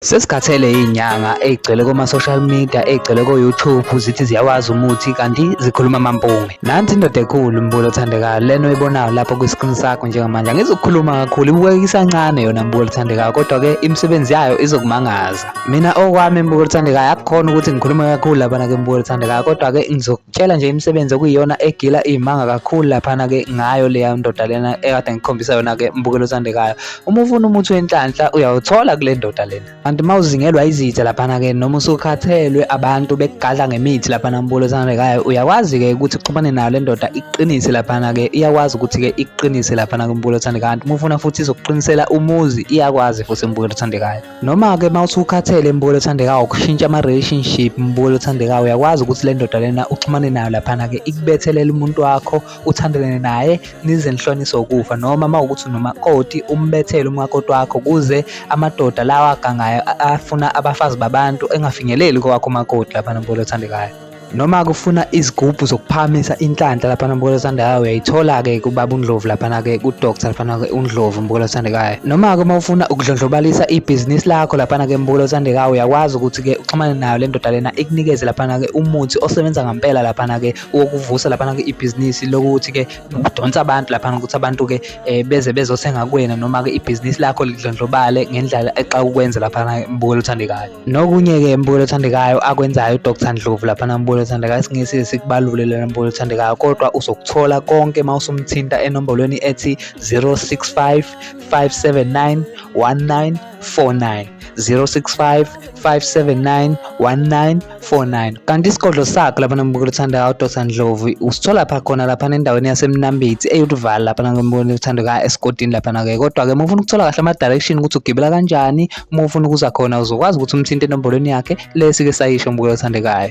Sesikhathele inyanga egcwele kuma-social media egcwele ko-YouTube zithi ziyawazi umuthi kanti zikhuluma amampunge. Nansi indoda ekhulu Mbulu othandekayo lena oyibonayo lapho kwi-screen sakho njengamanje. Angizukukhuluma kakhulu ibukeka isancane yona Mbulu othandekayo, kodwa-ke imisebenzi yayo izokumangaza. Mina okwami Mbulu othandekayo akukhona ukuthi ngikhulume kakhulu laphana-ke Mbulu othandekayo, kodwa-ke ngizokutshela nje imisebenzi okuyiyona egila iy'manga kakhulu laphana-ke ngayo leya ndoda lena ekade ngikhombisa yona-ke Mbukelo othandekayo. Uma ufuna umuthi wenhlanhla uyawuthola kule ndoda lena. Kanti uma uzingelwa izitha laphana-ke noma usukhathelwe abantu bekugadla ngemithi laphana Mbulu othandekayo, uyakwazi-ke ukuthi uxhumane nayo le ndoda iqinise laphana-ke, iyakwazi ukuthi-ke iqinise laphana-ke Mbulu othandekayo. Kanti uma ufuna futhi izokuqinisela umuzi iyakwazi futhi Mbulu othandekayo. Noma-ke uma usukhathele Mbulu othandekayo ukushintsha ama-relationship Mbulu othandekayo, uyakwazi ukuthi le ndoda lena uxhumane nayo laphana-ke ikubethelele umuntu wakho uthandane naye nize nihlonise ukufa, noma uma ukuthi unomakoti umbethele umakoti wakho kuze amadoda lawa agangayo afuna abafazi babantu engafinyeleli kowakho umakoti laphana Mbulu othandekayo. Noma kufuna izigubhu zokuphakamisa inhlanhla laphana Mbulu othandekayo, uyayithola-ke kubaba uNdlovu laphana-ke ku-Dr. laphana-ke uNdlovu Mbulu othandekayo. Noma-ke uma ufuna ukudlondlobalisa ibhizinisi lakho laphana-ke Mbulu othandekayo, uyakwazi ukuthi-ke uxhumane nayo le ndoda lena ikunikeze laphana-ke umuthi osebenza ngempela laphana-ke wokuvusa laphana-ke ibhizinisi lokuthi-ke udonsa abantu laphana ukuthi abantu-ke beze bezothenga kuwena, noma-ke ibhizinisi lakho lidlondlobale ngendlela exa ukwenza laphana Mbulu othandekayo. Nokunye-ke Mbulu othandekayo akwenzayo uDr. Ndlovu laphana Mbulu othandekayo singeke sikubalule lena Mbulu othandekayo, kodwa uzokuthola konke uma usumthinta enombolweni ethi 065 579 1949 065 579 1949. Kanti isigodlo sakho laphana Mbulu othandekayo uDr. Ndlovu usithola khona laphana endaweni yaseMnambithi eYoutvale laphana Mbulu othandekayo esigodini laphana-ke. Kodwa-ke uma ufuna ukuthola kahle ama-direction ukuthi ugibela kanjani, uma ufuna ukuza khona uzokwazi ukuthi umthinte enombolweni yakhe lesike sayisho Mbulu othandekayo.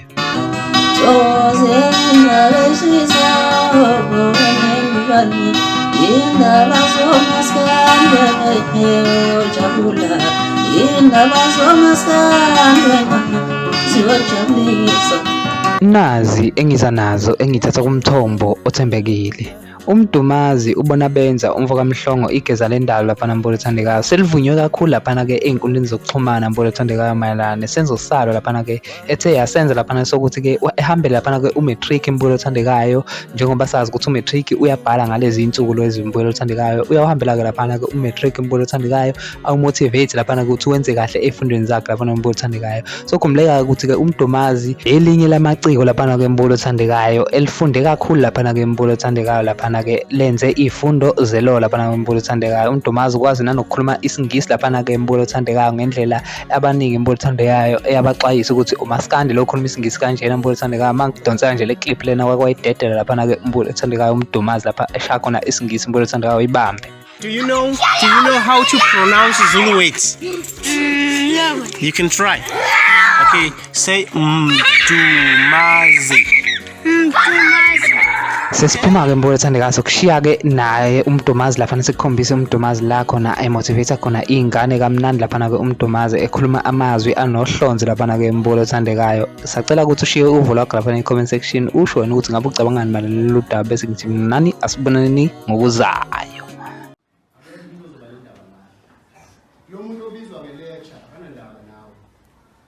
Nazi engiza nazo engithatha kumthombo othembekile. UMdumazi ubona benza umfokamhlongo igeza lendalo laphana Mbulu othandekayo selivunywe kakhulu laphana-ke ey'nkundleni zokuxhumana Mbulu othandekayo mayelana nesenzo salo laphana-ke ethe yasenza laphana sokuthi-ke ehambele laphana-ke uMatric Mbulu othandekayo, njengoba sazi ukuthi uMatric uyabhala ngalezi insuku lezi Mbulu othandekayo. Uyawuhambela-ke laphana-ke uMatric Mbulu othandekayo awumotivate laphana-ke ukuthi wenze kahle ey'fundweni zakhe laphana Mbulu othandekayo. So khumbuleka ukuthi-ke uMdumazi elinye lamaciko laphana-ke Mbulu othandekayo elifunde kakhulu laphana-ke Mbulu othandekayo laphana-ke lenze iy'fundo ze-law laphana Mbulu othandekayo. uMdumazi ukwazi nanokukhuluma isiNgisi laphana-ke Mbulu othandekayo ngendlela abaningi Mbulu othandekayo eyabaxwayisa ukuthi umaskandi lo okhuluma isiNgisi kanjena Mbulu othandekayo. Uma ngidonsa kanje le clip lena kwayidedela laphana-ke Mbulu othandekayo uMdumazi lapha eshaya khona isiNgisi Mbulu othandekayo ibambe. Do you know how to pronounce Zulu words? No. You can try. Okay, say Mdumazi. Sesiphuma-ke Mbulu othandekayo sokushiya-ke naye uMdumazi laphana sikukhombise uMdumazi la khona emotivate khona iy'ngane kamnandi laphana-ke uMdumazi ekhuluma amazwi anohlonze laphana-ke Mbulu othandekayo. Sacela ukuthi ushiye uvo lwakho laphana e-comment section usho wena ukuthi ngabe ucabangani malolu daba bese ngithi nani asibonani ngokuzayo. Lo muntu obizwa nge-lecture anandaba nawe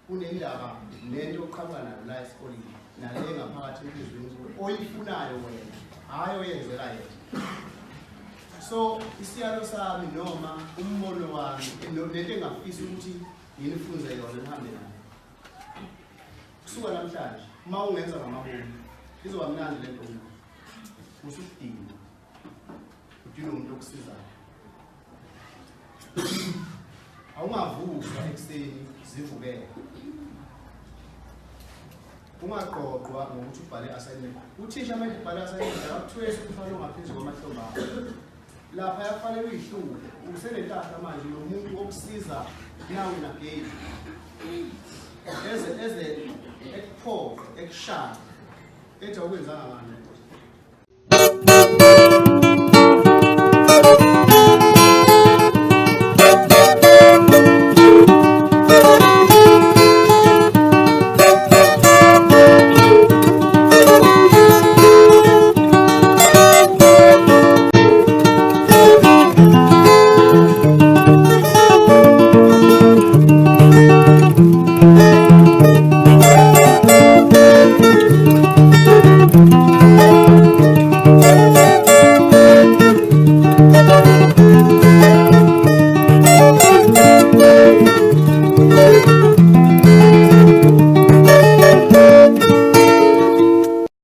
kunendaba lento oqhamuka nayo la esikoleni nale ngaphakathi enhliziyweni oyifunayo wena, hhayi oyenzela yena. So isiyalo sami noma umbono wami lento engafisa ukuthi nginifunze yona nihambe nayo kusuka namhlanje, uma ungenza ngamaholo izoba mnandi lento usudinga umuntu okusizayo. Awungavuka ekuseni zivukele, ungaqoqwa ngokuthi ubhale assignment. Uthisha manje ubhale assignment akuthwesi kufanele ungaphezu kwamahlombe akho. Lapha yafanele uyihluke usenentahla manje nomuntu okusiza nawe nagame eze ekuphoqa ekushaya ethi akwenzanga ngani.